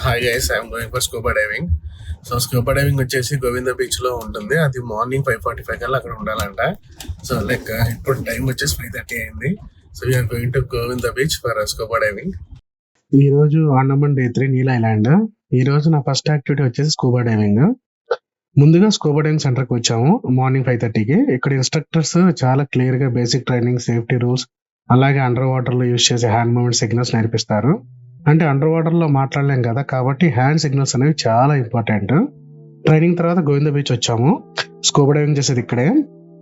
Hi guys, I'm going for scuba diving. So scuba diving వచ్చేసి Govinda beach లో ఉంటుంది. అది మార్నింగ్ 5:45 కల్లా అక్కడ ఉండాలంట. సో లైక్ ఇప్పుడు టైం వచ్చేసి 5:30 అయింది. So you're going to Govinda beach for scuba diving. ఈ రోజు ఆండమాన్ డే 3 నీల్ ఐలాండ్. ఈ రోజు నా ఫస్ట్ యాక్టివిటీ వచ్చేసి స్కూబా డైవింగ్. ముందుగా స్కూబా డైవింగ్ సెంటర్కి వచ్చాము మార్నింగ్ 5:30కి. ఇక్కడ ఇన్స్ట్రక్టర్స్ చాలా క్లియర్ గా బేసిక్ ట్రైనింగ్, సేఫ్టీ రూల్స్, అలాగే అండర్ వాటర్ లో యూజ్ చేసే హ్యాండ్ మూవ్మెంట్ సిగ్నల్స్ నేర్పిస్తారు. అంటే అండర్ వాటర్ లో మాట్లాడలేం కదా, కాబట్టి హ్యాండ్ సిగ్నల్స్ అనేవి చాలా ఇంపార్టెంట్. ట్రైనింగ్ తర్వాత గోవింద బీచ్ వచ్చాము. స్కూబా డైవింగ్ చేసేది ఇక్కడే.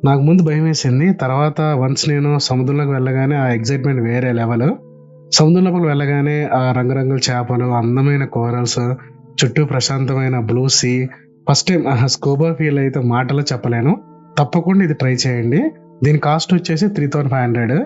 నాకు ముందు భయం వేసింది, తర్వాత వన్స్ నేను సముద్రంలోకి వెళ్ళగానే ఆ ఎక్సైట్మెంట్ వేరే లెవెల్. సముద్రంలోకి వెళ్ళగానే ఆ రంగురంగుల చేపలు, అందమైన కోరల్స్, చుట్టూ ప్రశాంతమైన blue sea. First time scuba feel అయితే మాటలో చెప్పలేను. తప్పకుండా ఇది ట్రై చేయండి. దీని కాస్ట్ వచ్చేసి 3,500.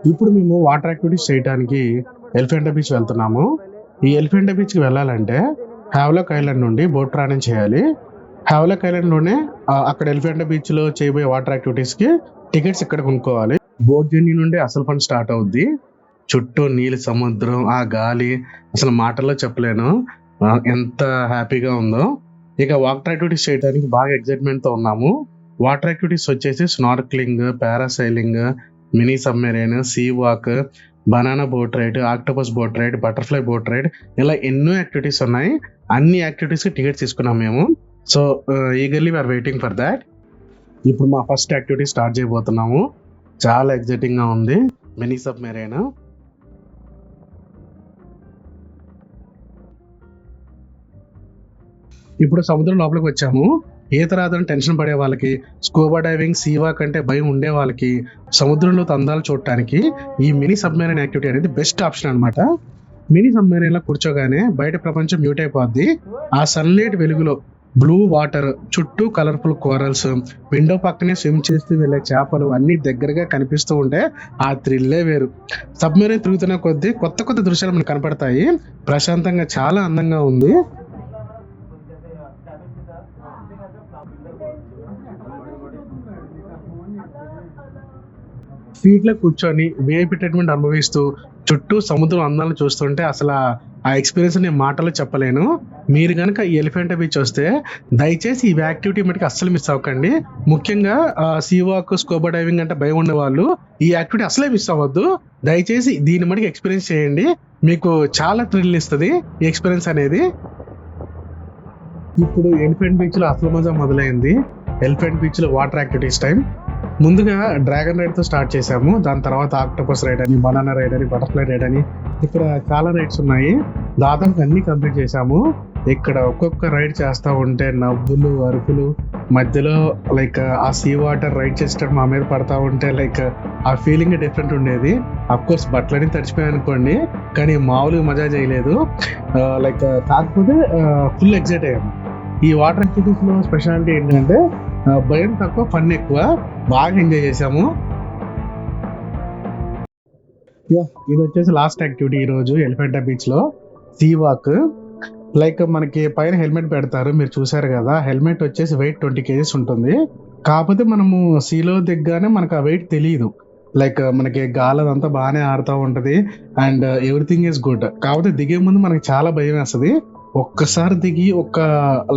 ఇప్పుడు మేము వాటర్ యాక్టివిటీస్ చేయడానికి ఎలిఫెంటా బీచ్ వెళ్తున్నాము. ఈ ఎలిఫెంటా బీచ్ కి వెళ్ళాలంటే హ్యావ్లాక్ ఐలాండ్ నుండి బోట్ ప్రయాణం చేయాలి. హ్యావ్లాక్ ఐలాండ్ లోనే అక్కడ ఎలిఫెంటా బీచ్ లో చేయబోయే వాటర్ యాక్టివిటీస్ కి టికెట్స్ ఇక్కడ కొనుక్కోవాలి. బోట్ జర్నీ నుండి అసలు ఫన్ స్టార్ట్ అవుద్ది. చుట్టూ నీలి సముద్రం, ఆ గాలి అసలు మాటల్లో చెప్పలేను ఎంత హ్యాపీగా ఉందో. ఇక వాటర్ యాక్టివిటీస్ చేయడానికి బాగా ఎక్సైట్మెంట్ తో ఉన్నాము. వాటర్ యాక్టివిటీస్ వచ్చేసి snorkelling, parasailing, mini submarine, sea walk, banana boat ride, octopus boat ride, butterfly boat ride, ఇలా ఎన్నో యాక్టివిటీస్ ఉన్నాయి. అన్ని యాక్టివిటీస్ కి టికెట్స్ తీసుకున్నాం మేము. So eagerly we're waiting for that. ఇప్పుడు మా ఫస్ట్ యాక్టివిటీ స్టార్ట్ చేయబోతున్నాము. చాలా ఎక్సైటింగ్ గా ఉంది. Mini submarine. ఇప్పుడు సముద్రం లోపలికి వచ్చాము. ఈత రాదని టెన్షన్ పడే వాళ్ళకి, స్కూబా డైవింగ్, సీవా కంటే భయం ఉండే వాళ్ళకి, సముద్రంలో అందాలు చూడటానికి ఈ మినీ సబ్మెరైన్ యాక్టివిటీ అనేది బెస్ట్ ఆప్షన్ అనమాట. మినీ సబ్మెరైన్ లో కూర్చోగానే బయట ప్రపంచం మ్యూట్ అయిపోద్ది. ఆ సన్లైట్ వెలుగులో బ్లూ వాటర్, చుట్టూ కలర్ఫుల్ కోరల్స్, విండో పక్కనే స్విమ్ చేస్తూ వెళ్ళే చేపలు అన్ని దగ్గరగా కనిపిస్తూ ఉంటే ఆ థ్రిల్లే వేరు. సబ్మెరైన్ తిరుగుతున్న కొద్దీ కొత్త కొత్త దృశ్యాలు మనకు కనపడతాయి. ప్రశాంతంగా చాలా అందంగా ఉంది. సీట్ లో కూర్చొని వేపి ట్రీట్మెంట్ అనుభవిస్తూ చుట్టూ సముద్రం అందాలను చూస్తుంటే అసలు ఆ ఎక్స్పీరియన్స్ నేను మాటలో చెప్పలేను. మీరు కనుక ఈ ఎలిఫెంటా బీచ్ వస్తే దయచేసి ఈ యాక్టివిటీ మటుకు అస్సలు మిస్ అవ్వకండి. ముఖ్యంగా సీ వాక్, స్కూబా డైవింగ్ అంటే భయం ఉండే వాళ్ళు ఈ యాక్టివిటీ అసలే మిస్ అవ్వద్దు. దయచేసి దీని మటుకు ఎక్స్పీరియన్స్ చేయండి. మీకు చాలా థ్రిల్ ఇస్తుంది ఈ ఎక్స్పీరియన్స్ అనేది. ఇప్పుడు ఎలిఫెంట్ బీచ్ లో అసలు మజా మొదలైంది. ఎలిఫెంట్ బీచ్ లో వాటర్ యాక్టివిటీస్ టైం. ముందుగా డ్రాగన్ రైడ్ తో స్టార్ట్ చేసాము. దాని తర్వాత ఆక్టోపస్ రైడ్ అని, బనానా రైడ్ అని, బటర్ఫ్లై రైడ్ అని, ఇక్కడ చాలా రైడ్స్ ఉన్నాయి. దాదాపు అన్ని కంప్లీట్ చేసాము. ఇక్కడ ఒక్కొక్క రైడ్ చేస్తా ఉంటే నవ్వులు, అరుపులు, మధ్యలో లైక్ ఆ సీ వాటర్ రైడ్ చేసేటప్పుడు మా మీద పడతా ఉంటే లైక్ ఆ ఫీలింగ్ డిఫరెంట్ ఉండేది. అఫ్ కోర్స్ బట్టలని తడిచిపోయాయి అనుకోండి, కానీ మామూలుగా మజా చేయలేదు. లైక్ కాకపోతే ఫుల్ ఎక్సైట్ అయ్యాము. ఈ వాటర్ యాక్టివిటీస్ లో స్పెషాలిటీ ఏంటంటే భయం తక్కువ, ఫన్ ఎక్కువ. బాగా ఎంజాయ్ చేసాము. ఇది వచ్చేసి లాస్ట్ యాక్టివిటీ ఈ రోజు ఎలిఫెంటా బీచ్ లో సీ వాక్. లైక్ మనకి పైన హెల్మెట్ పెడతారు, మీరు చూసారు కదా. హెల్మెట్ వచ్చేసి వెయిట్ 20 kgs ఉంటుంది. కాకపోతే మనము సీలో దిగ్గానే మనకు ఆ వెయిట్ తెలియదు. లైక్ మనకి గాలి అదంతా బాగానే ఆడుతూ ఉంటది అండ్ ఎవ్రీథింగ్ ఈస్ గుడ్. కాకపోతే దిగే ముందు మనకి చాలా భయం వేస్తుంది. ఒక్కసారి దిగి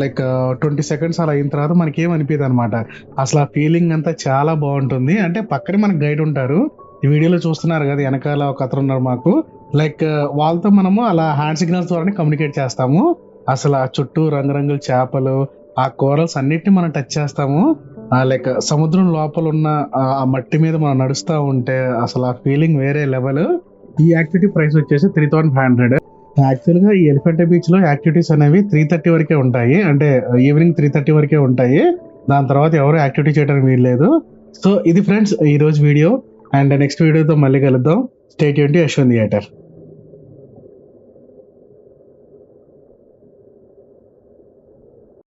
లైక్ 20 seconds అలా అయిన తర్వాత మనకి ఏం అనిపించదు అనమాట. అసలు ఆ ఫీలింగ్ అంతా చాలా బాగుంటుంది. అంటే పక్కనే మనకి గైడ్ ఉంటారు. ఈ వీడియోలో చూస్తున్నారు కదా, వెనకాల ఒక అతను ఉన్నారు మాకు. లైక్ వాళ్ళతో మనము అలా హ్యాండ్ సిగ్నల్స్ ద్వారానే కమ్యూనికేట్ చేస్తాము. అసలు ఆ చుట్టూ రంగురంగుల చేపలు, ఆ కోరల్స్ అన్నిటిని మనం టచ్ చేస్తాము. లైక్ సముద్రం లోపల ఉన్న ఆ మట్టి మీద మనం నడుస్తూ ఉంటే అసలు ఆ ఫీలింగ్ వేరే లెవెల్. ఈ యాక్టివిటీ ప్రైస్ వచ్చేసి 3500. యాక్చువల్ గా ఈ ఎలిఫెంటా బీచ్ లో యాక్టివిటీస్ అనేవి 3:30 వరకే ఉంటాయి. అంటే ఈవినింగ్ 3:30 వరకే ఉంటాయి. దాని తర్వాత ఎవరు యాక్టివిటీ చేయడానికి వీల్లేదు. సో ఇది ఫ్రెండ్స్ ఈ రోజు వీడియో. అండ్ నెక్స్ట్ వీడియోతో మళ్ళీ కలుద్దాం. Stay tuned to Yashwant theatre.